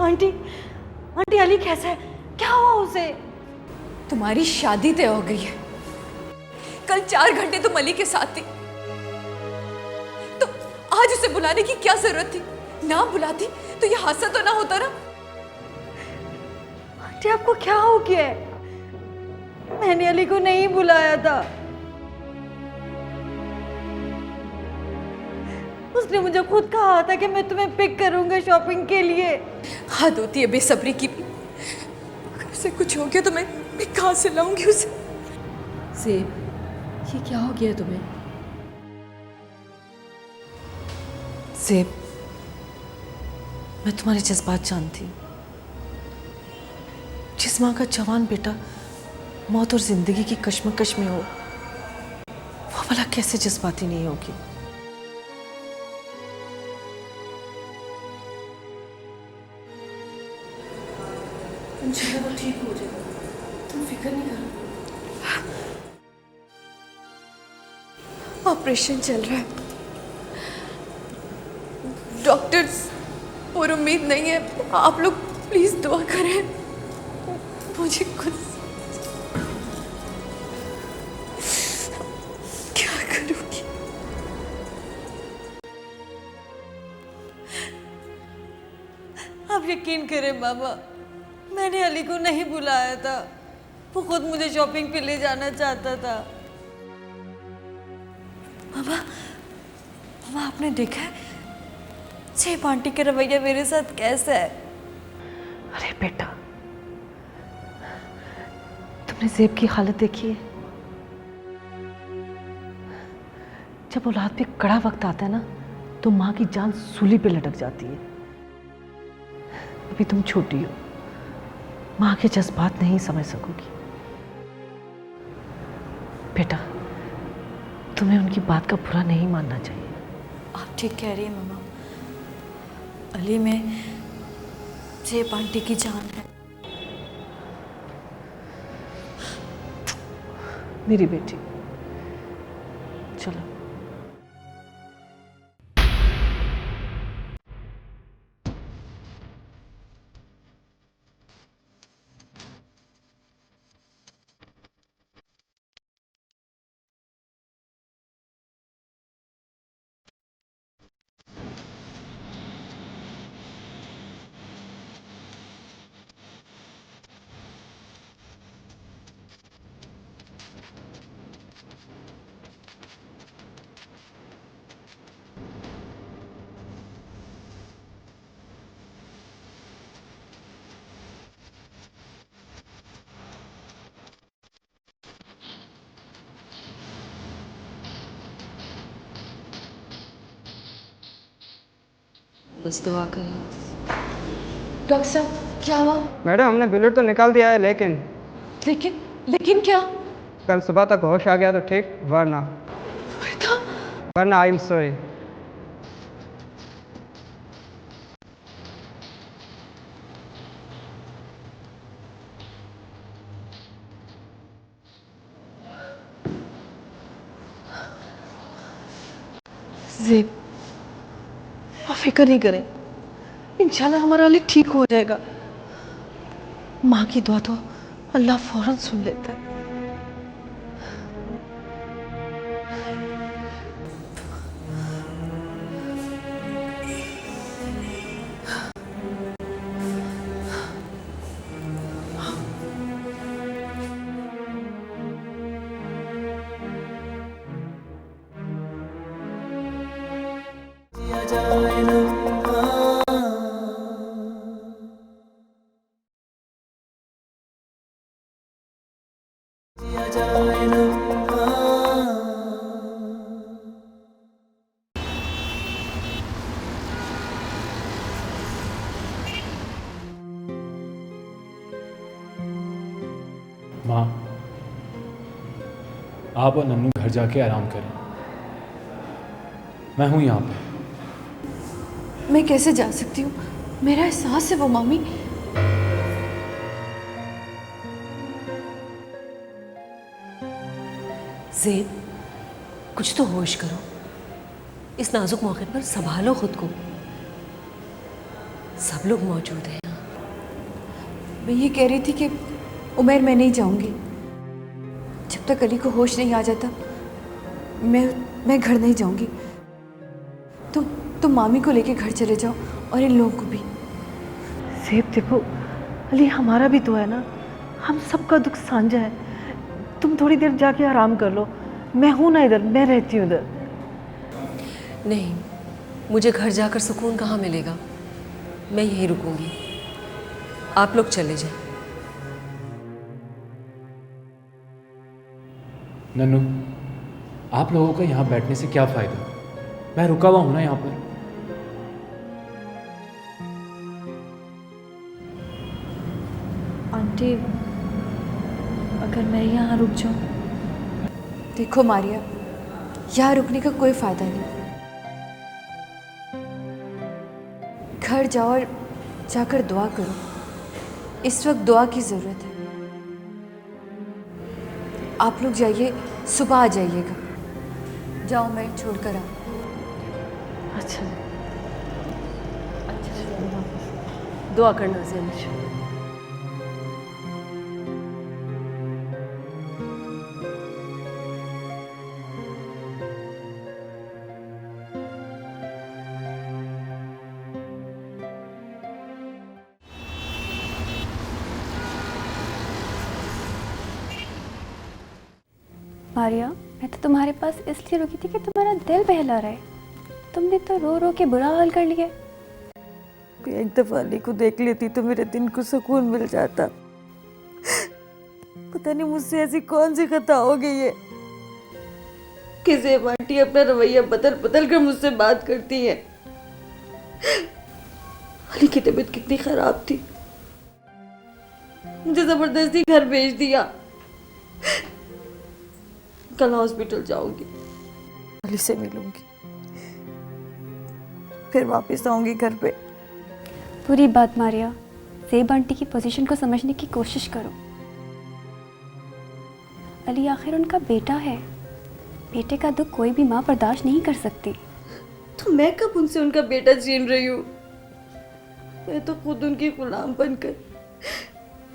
Aunty, aunty Ali कैसा है? क्या हुआ उसे? तुम्हारी शादी तय हो गई है। कल 4 घंटे तुम अली के साथ थी, तो आज उसे बुलाने की क्या जरूरत थी? ना बुलाती तो ये हादसा तो ना होता ना। आंटी आपको क्या हो गया है? मैंने अली को नहीं बुलाया था। उसने मुझे खुद कहा था कि मैं तुम्हें पिक करूंगा शॉपिंग के लिए। हद होती है बेसब्री की भी। अगर उसे कुछ हो गया तो मैं कहाँ से लाऊंगी उसे? सेब, ये क्या हो गया तुम्हें? सेब, मैं तुम्हारे जज्बात जानती हूँ। जिस माँ का जवान बेटा मौत और जिंदगी की कश्मकश में हो, वो भला कैसे जज्बाती नहीं होगी? इंशाल्लाह वो ठीक हो जाएगा, तुम फिक्र नहीं करो। ऑपरेशन चल रहा है, डॉक्टर्स और उम्मीद नहीं है। आप लोग प्लीज दुआ करें। मुझे खुद क्या करूंगी? आप यकीन करें मामा, मैंने अली को नहीं बुलाया था। वो खुद मुझे शॉपिंग पे ले जाना चाहता था। मामा, मामा आपने देखा है सेब आंटी का रवैया मेरे साथ कैसा है? अरे बेटा, तुमने सेब की हालत देखी है? जब औलाद पे कड़ा वक्त आता है ना, तो माँ की जान सूली पे लटक जाती है। अभी तुम छोटी हो, माँ के जज्बात नहीं समझ सकोगी। बेटा, तुम्हें उनकी बात का बुरा नहीं मानना चाहिए। आप ठीक कह रही हैं मामा। अली में सेब आंटी की जान है। मेरी बेटी, चलो। बस दुआ करो। डॉक्टर साहब, क्या हुआ? मैडम, हमने ब्लड तो निकाल दिया है, लेकिन लेकिन क्या? कल सुबह तक होश आ गया तो ठीक, वरना आई एम सॉरी। ज़ेब, आप फिक्र नहीं करें, इंशाल्लाह हमारा अली ठीक हो जाएगा। माँ की दुआ तो अल्लाह फौरन सुन लेता है। माँ, आप और नन्नू घर जाके आराम करें। मैं हूँ यहाँ पे। मैं कैसे जा सकती हूँ? मेरा एहसास है वो मामी। ज़ेब, कुछ तो होश करो। इस नाजुक मौके पर संभालो खुद को। सब लोग मौजूद हैं यहाँ। मैं ये कह रही थी कि उमर, मैं नहीं जाऊंगी जब तक अली को होश नहीं आ जाता। मैं घर नहीं जाऊंगी। तुम मामी को लेके घर चले जाओ और इन लोगों को भी। सेब देखो, अली हमारा भी तो है ना, हम सबका दुख साझा है। तुम थोड़ी देर जाके आराम कर लो, मैं हूं ना इधर, मैं रहती हूँ इधर। नहीं, मुझे घर जाकर सुकून कहाँ मिलेगा। मैं यहीं रुकूंगी, आप लोग चले जाएं। नन्नू, आप लोगों का यहाँ बैठने से क्या फ़ायदा? मैं रुका हुआ हूँ ना यहाँ पर। आंटी, अगर मैं यहाँ रुक जाऊँ? देखो मारिया, यहाँ रुकने का कोई फायदा नहीं। घर जाओ और जाकर दुआ करो। इस वक्त दुआ की ज़रूरत है। आप लोग जाइए, सुबह आ जाइएगा। जाओ, मैं छोड़कर आ। अच्छा दुआ करना ज़रूर। मारिया, मैं तो तुम्हारे पास इसलिए रुकी थी कि तुम्हारा दिल बहला रहा है। तुमने तो रो रो के बुरा हाल कर लिया। एक दफा अली को देख लेती तो मेरे दिन को सुकून मिल जाता। पता नहीं मुझसे ऐसी कौन सी खता हो गई है कि ज़ेब आंटी अपना रवैया बदल बदल कर मुझसे बात करती है। अली की तबीयत कितनी खराब थी, मुझे जबरदस्ती घर भेज दिया। कल हॉस्पिटल जाऊंगी, अली से मिलूंगी, फिर वापस आऊंगी घर पे। पूरी बात मारिया, ज़ेब आंटी की पोजीशन को समझने की कोशिश करो। अली आखिर उनका बेटा है। बेटे का दुख कोई भी माँ बर्दाश्त नहीं कर सकती। तो मैं कब उनसे उनका बेटा छीन रही हूँ? मैं तो खुद उनकी गुलाम बनकर,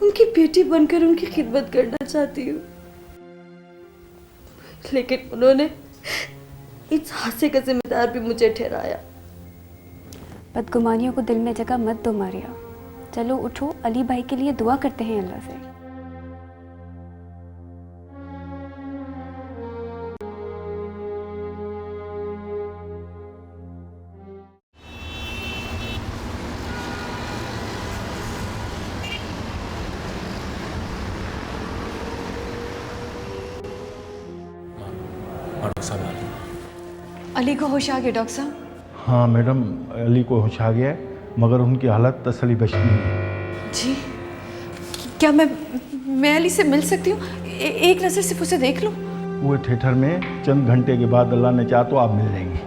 उनकी बेटी बनकर उनकी खिदमत करना चाहती हूँ, लेकिन उन्होंने इस हादसे का जिम्मेदार भी मुझे ठहराया। बदगुमानियों को दिल में जगह मत दो मारिया। चलो उठो, अली भाई के लिए दुआ करते हैं अल्लाह से। डॉक्टर साहब आ रहे हैं। अली को होश आ गया डॉक्टर साहब? हाँ मैडम, अली को होश आ गया है, मगर उनकी हालत तसली बख्श नहीं है। जी, क्या मैं अली से मिल सकती हूँ? एक नज़र सिर्फ उसे देख लूँ। वो थिएटर में चंद घंटे के बाद अल्लाह ने चाहा तो आप मिल जाएंगी।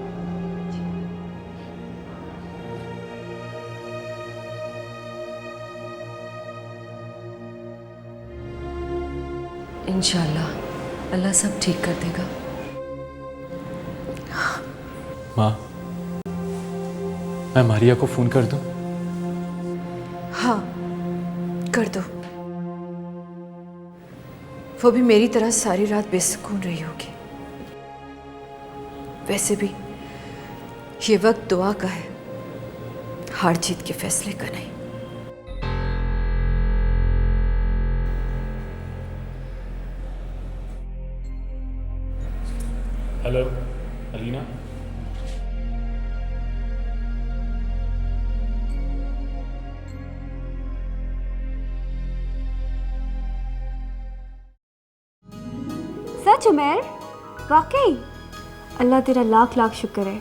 इंशाल्लाह अल्लाह सब ठीक कर देगा। माँ, मैं मारिया को फ़ोन कर दूँ? हाँ, कर दो। वो भी मेरी तरह सारी रात बेसुकून रही होगी। वैसे भी ये वक्त दुआ का है, हार जीत के फैसले का नहीं। हेलो अलीना। सच उमर? वाकई? अल्लाह तेरा लाख लाख शुक्र है।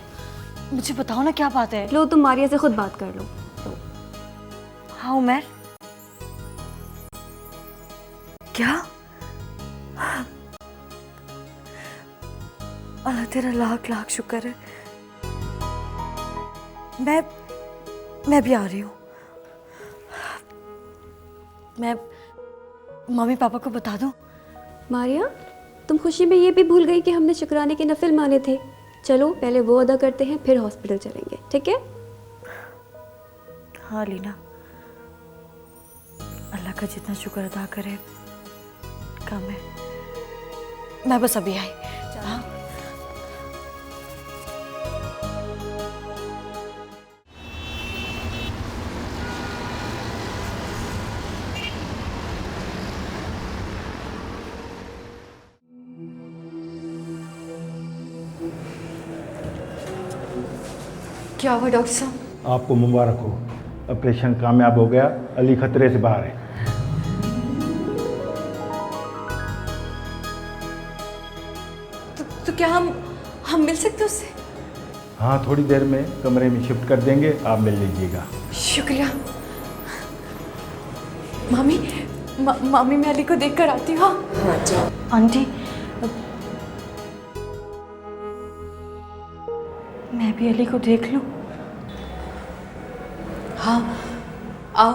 मुझे बताओ ना क्या बात है। लो, तुम मारिया से खुद बात कर लो। हाँ उमर, क्या? अल्लाह तेरा लाख लाख शुक्र है। मैं भी आ रही हूँ। मैं मम्मी पापा को बता दूँ? मारिया, तुम खुशी में ये भी भूल गई कि हमने शुक्राने के नफिल माने थे। चलो पहले वो अदा करते हैं, फिर हॉस्पिटल चलेंगे, ठीक है? हाँ लीना, अल्लाह का जितना शुक्र अदा करे कम है। मैं बस अभी आई। हाँ क्या हुआ डॉक्टर साहब? आपको मुबारक हो, ऑपरेशन कामयाब हो गया, अली खतरे से बाहर है। तो क्या हम मिल सकते हैं उससे? हाँ, थोड़ी देर में कमरे में शिफ्ट कर देंगे, आप मिल लीजिएगा। शुक्रिया। मामी मामी मैं अली को देख कर आती हूँ। हाँ आंटी, मैं भी अली को देख लूं? हाँ आओ।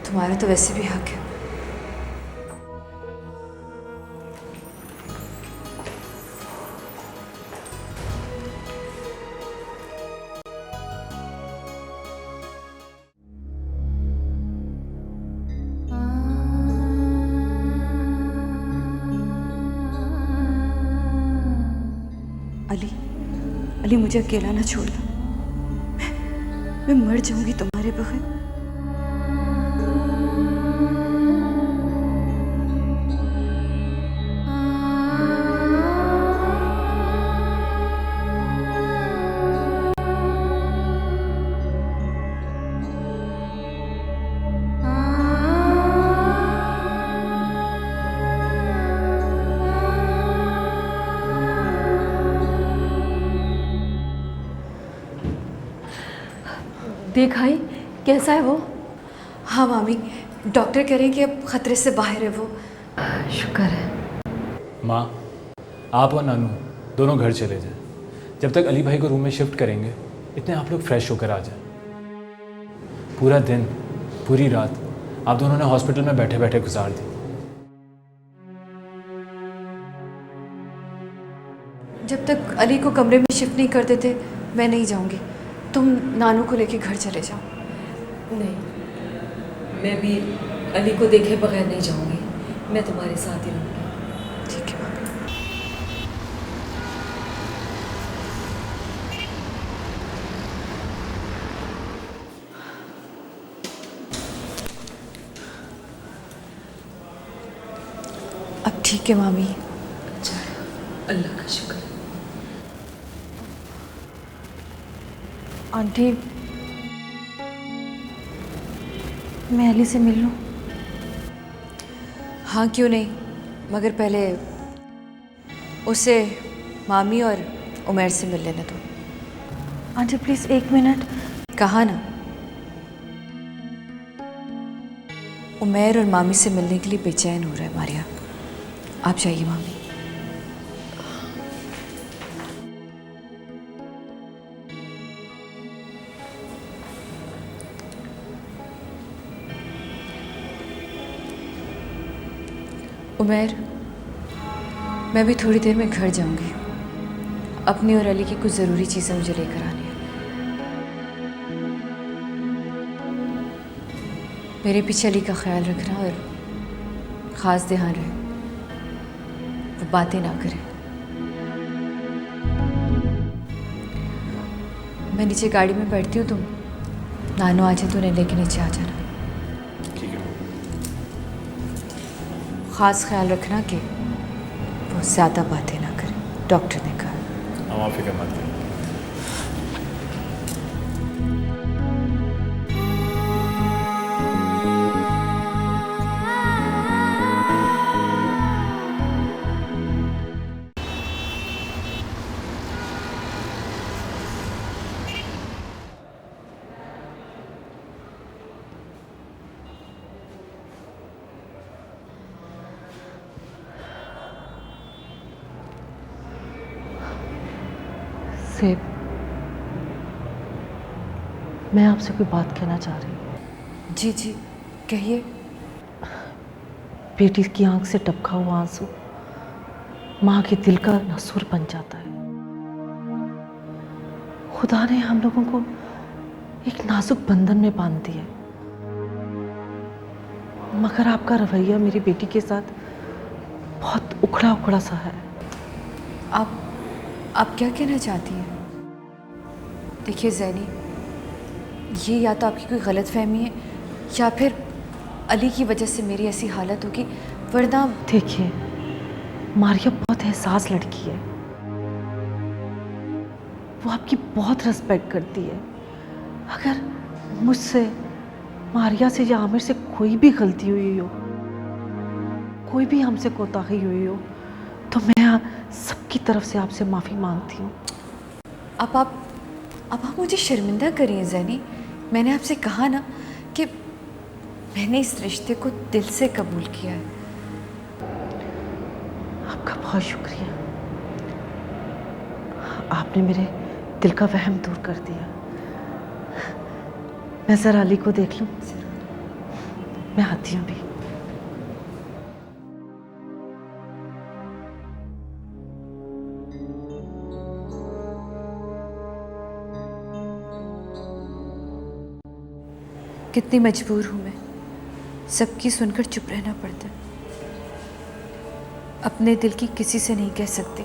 तुम्हारा तो वैसे भी हक है। अली मुझे अकेला ना छोड़ना, मैं मर जाऊंगी तुम्हारे बगैर। देख आई कैसा है वो? हाँ मामी, डॉक्टर कह रहे हैं कि अब खतरे से बाहर है वो। शुक्र है। माँ, आप और नानू दोनों घर चले जाएं। जब तक अली भाई को रूम में शिफ्ट करेंगे इतने आप लोग फ्रेश होकर आ जाएं। पूरा दिन पूरी रात आप दोनों ने हॉस्पिटल में बैठे बैठे गुजार दी। जब तक अली को कमरे में शिफ्ट नहीं कर देते मैं नहीं जाऊंगी। तुम नानू को लेके घर चले जाओ। नहीं, मैं भी अली को देखे बगैर नहीं जाऊंगी, मैं तुम्हारे साथ ही रहूंगी। ठीक है मामी। अब ठीक है मामी। अच्छा, अल्लाह का शुक्र। आंटी, मैं अली से मिल लूं? हाँ क्यों नहीं, मगर पहले उसे मामी और उमर से मिल लेने दो। Aunty please 1 minute. कहा ना, उमर और मामी से मिलने के लिए बेचैन हो रहा है मारिया। आप जाइए मामी। उमर, मैं भी थोड़ी देर में घर जाऊंगी। अपनी और अली की कुछ ज़रूरी चीज़ें मुझे लेकर आनी है। मेरे पीछे अली का ख्याल रखना और ख़ास ध्यान रहे वो बातें ना करे। मैं नीचे गाड़ी में बैठती हूँ, तुम नानू आ जाए तो उन्हें लेके नीचे आ जाना। ठीक है। ख़ास ख्याल रखना कि वो ज़्यादा बातें ना करे, डॉक्टर ने कहा। हम आप फिक्र मत करें। सेब, मैं आपसे कोई बात कहना चाह रही हूँ। जी जी कहिए। बेटी की आंख से टपका हुआ आंसू माँ के दिल का नसूर बन जाता है। खुदा ने हम लोगों को एक नाजुक बंधन में बांधती है। मगर आपका रवैया मेरी बेटी के साथ बहुत उखड़ा उखड़ा सा है। आप क्या कहना चाहती हैं? देखिए ज़ैनी, ये या तो आपकी कोई गलतफहमी है या फिर अली की वजह से मेरी ऐसी हालत होगी, वरना देखिए, मारिया बहुत एहसास लड़की है। वो आपकी बहुत रिस्पेक्ट करती है। अगर मुझसे, मारिया से या आमिर से कोई भी गलती हुई हो, कोई भी हमसे कोताही हुई हो, तो मैं सबकी तरफ से आपसे माफ़ी मांगती हूँ। अब आप मुझे शर्मिंदा करिए ज़ैनी। मैंने आपसे कहा ना कि मैंने इस रिश्ते को दिल से कबूल किया है। आपका बहुत शुक्रिया। आपने मेरे दिल का वहम दूर कर दिया। मैं ज़रा अली को देख लूँ। मैं आती हूँ अभी। कितनी मजबूर हूँ मैं, सबकी सुनकर चुप रहना पड़ता है। अपने दिल की किसी से नहीं कह सकती।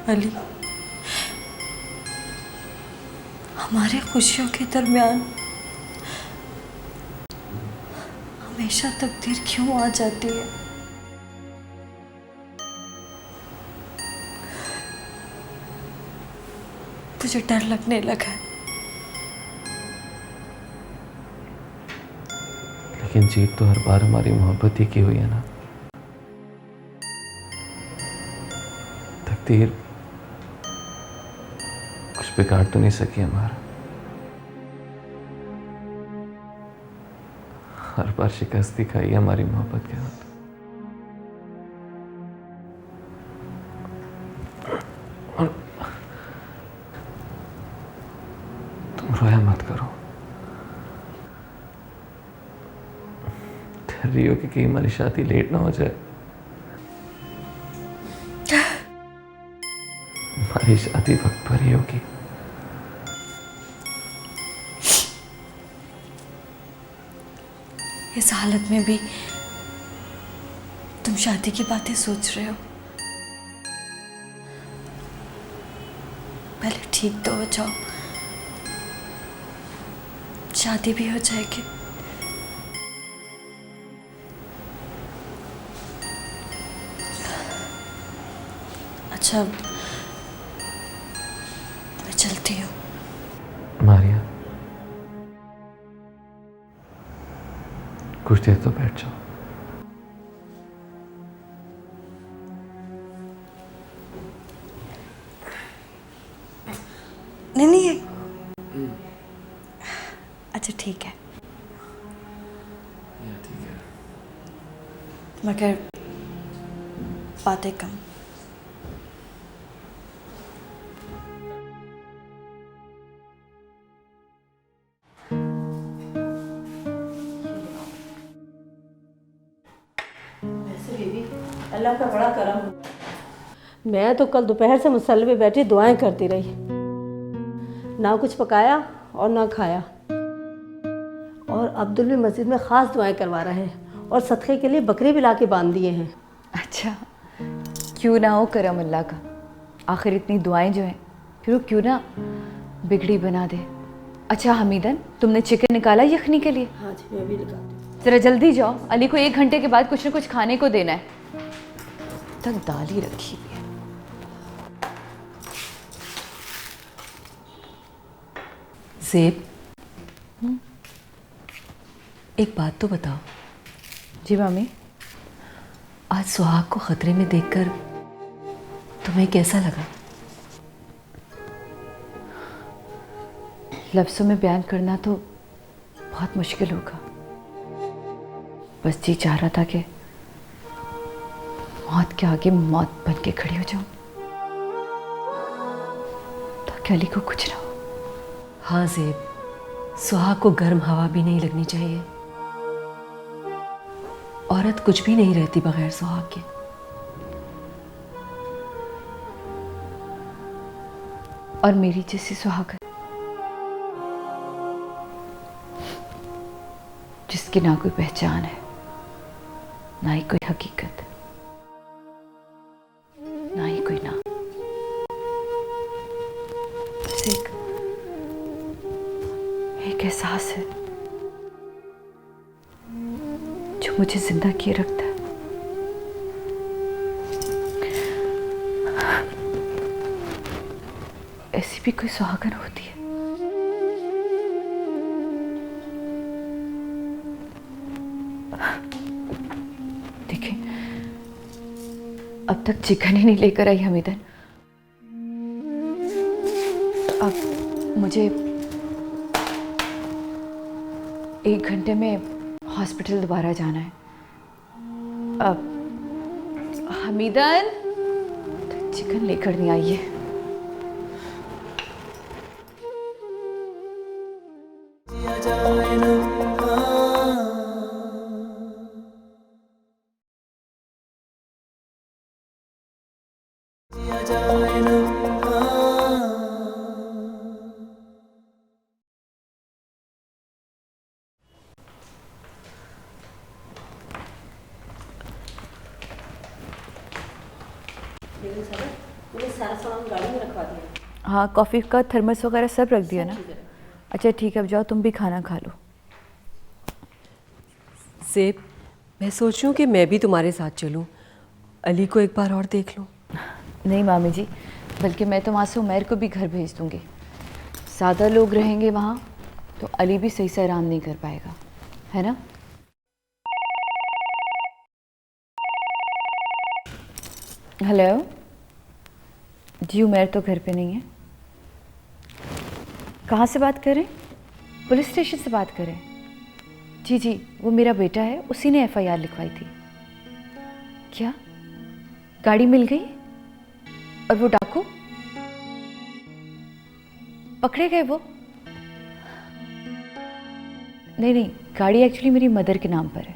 अली, हमारे खुशियों के दरमियान हमेशा तकदीर क्यों आ जाती है? मुझे डर लगने लगा है। लेकिन जीत तो हर बार हमारी मोहब्बत ही की हुई है ना। तकदीर कुछ बिगाड़ तो नहीं सकी हमारा। हर बार शिकस्त दिखाई है हमारी मोहब्बत के हाथ। और तुम रोया मत करो। डर रही हो कि कहीं हमारी शादी लेट ना हो जाए। हमारी शादी वक्त पर ही होगी। इस हालत में भी तुम शादी की बातें सोच रहे हो? पहले ठीक तो हो जाओ, शादी भी हो जाएगी। अच्छा, मैं चलती हूँ। मारिया, कुछ देर तो बैठ जाओ। नहीं, अच्छा ठीक है। मगर बातें कम। अल्लाह का बड़ा करम। मैं तो कल दोपहर से मुसल्ले पे बैठी दुआएं करती रही, ना कुछ पकाया और ना खाया। और अब्दुल भी मस्जिद में ख़ास दुआएं करवा रहे हैं और सदक़े के लिए बकरी भी ला के बांध दिए हैं। अच्छा, क्यों ना हो करम अल्लाह का। आखिर इतनी दुआएं जो हैं, फिर वो क्यों ना बिगड़ी बना दे। अच्छा हमीदन, तुमने चिकन निकाला यखनी के लिए? हाँ जी, मैं भी निकालती हूँ। ज़रा जल्दी जाओ, अली को 1 घंटे के बाद कुछ ना कुछ खाने को देना है। तक दाल ही रखी हुई है। ज़ेब, एक बात तो बताओ। जी मामी। आज सुहाग को खतरे में देखकर तुम्हें कैसा लगा? लफ्ज़ों में बयान करना तो बहुत मुश्किल होगा। बस जी चाह रहा था कि मौत के आगे मौत बन के खड़ी हो जाऊं ताकि अली को कुछ ना हो। हाँ ज़ेब, सुहाग को गर्म हवा भी नहीं लगनी चाहिए। औरत कुछ भी नहीं रहती बगैर सुहाग के। और मेरी जैसी सुहागन जिसकी ना कोई पहचान है, ना ही कोई हकीकत, ना ही कोई नाम, बस एक एहसास है जो मुझे जिंदा किए रखता है। ऐसी भी कोई सुहागन होती है। देखिए, अब तक चिकन ही नहीं लेकर आई हमीदन। अब मुझे 1 घंटे में हॉस्पिटल दोबारा जाना है। अब हमीदन चिकन लेकर नहीं आई है। सारा सामान गाड़ी में रखवा दिया। हाँ, कॉफ़ी का थर्मस वगैरह सब रख दिया ना। अच्छा ठीक है, अब जाओ तुम भी खाना खा लो। ज़ेब, मैं सोच रही हूँ कि मैं भी तुम्हारे साथ चलूँ, अली को एक बार और देख लूँ। नहीं मामी जी, बल्कि मैं तो वहाँ से उमैर को भी घर भेज दूँगी। ज़्यादा लोग रहेंगे वहाँ तो अली भी सही से आराम नहीं कर पाएगा, है ना? हेलो जी, उमैर तो घर पे नहीं है। कहाँ से बात करें? पुलिस स्टेशन से बात करें? जी जी, वो मेरा बेटा है, उसी ने FIR लिखवाई थी। क्या गाड़ी मिल गई? और वो डाकू पकड़े गए? वो नहीं नहीं, गाड़ी एक्चुअली मेरी मदर के नाम पर है।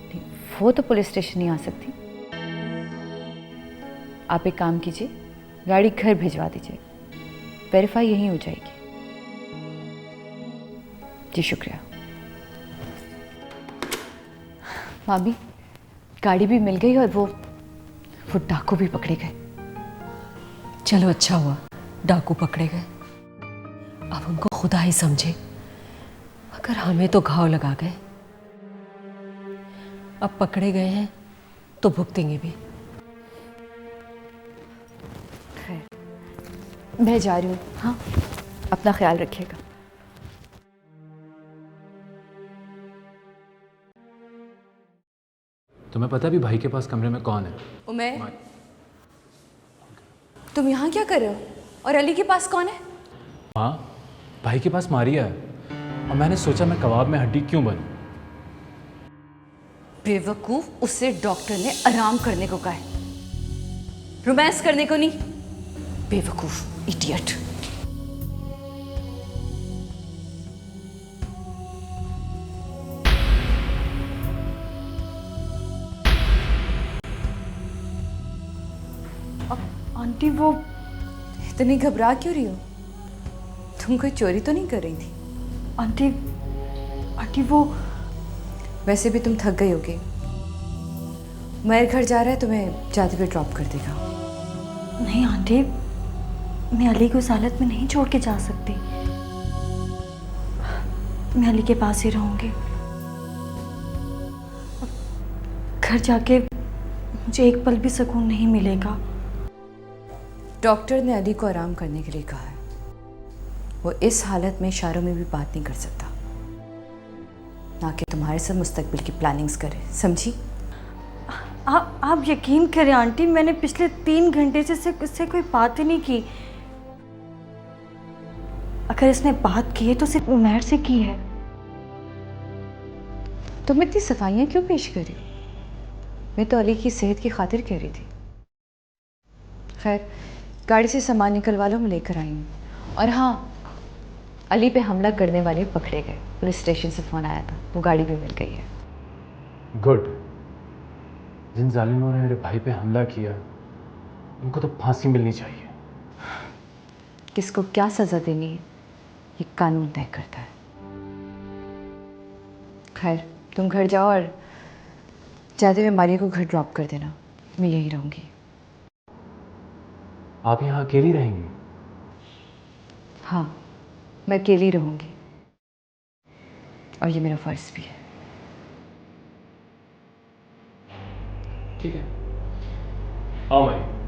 नहीं, वो तो पुलिस स्टेशन नहीं आ सकती। आप एक काम कीजिए, गाड़ी घर भिजवा दीजिए, वेरीफाई यहीं हो जाएगी। जी शुक्रिया। मामी, गाड़ी भी मिल गई और वो डाकू भी पकड़े गए। चलो अच्छा हुआ डाकू पकड़े गए। अब उनको खुदा ही समझे, अगर हमें तो घाव लगा गए। अब पकड़े गए हैं तो भुगतेंगे भी। खैर, मैं जा रही हूँ। हाँ, अपना ख्याल रखिएगा। तुम्हें पता भी भाई के पास कमरे में कौन है? उमैर, तुम यहाँ क्या कर रहे हो? और अली के पास कौन है? हाँ, भाई के पास मारिया है और मैंने सोचा मैं कबाब में हड्डी क्यों बनूं। बेवकूफ, उससे डॉक्टर ने आराम करने को कहा है, रोमांस करने को नहीं। बेवकूफ, इडियट। आंटी, वो इतनी घबरा क्यों रही हो? तुम कोई चोरी तो नहीं कर रही थी? आंटी वो वैसे भी तुम थक गई होगी। मेरे घर जा रहा है, तुम्हें जाते हुए ड्रॉप कर देगा। नहीं आंटी, मैं अली को उस हालत में नहीं छोड़ के जा सकती। मैं अली के पास ही रहूंगी। घर जाके मुझे एक पल भी सुकून नहीं मिलेगा। डॉक्टर ने अली को आराम करने के लिए कहा है। वो इस हालत में इशारों में भी बात नहीं कर सकता, ना कि तुम्हारे साथ मुस्तकबिल की प्लानिंग्स करे, समझी? आप यकीन करें आंटी, मैंने पिछले 3 घंटे से इससे कोई बात ही नहीं की। अगर इसने बात की है तो सिर्फ उमैर से की है। तुम इतनी सफाइयाँ क्यों पेश करी? मैं तो अली की सेहत की खातिर कह रही थी। खैर, गाड़ी से सामान निकलवा लो, मैं लेकर आई हूँ। और हाँ, अली पे हमला करने वाले पकड़े गए। पुलिस स्टेशन से फ़ोन आया था, वो गाड़ी भी मिल गई है। गुड। जिन जालिमों ने मेरे भाई पे हमला किया उनको तो फांसी मिलनी चाहिए। किसको क्या सज़ा देनी है ये कानून तय करता है। खैर, तुम घर जाओ और जाते हुए मारिया को घर ड्रॉप कर देना, मैं यहीं रहूँगी। आप यहाँ अकेली रहेंगी? हाँ, मैं अकेली रहूँगी और ये मेरा फ़र्ज़ भी है। ठीक है, आओ मारिया।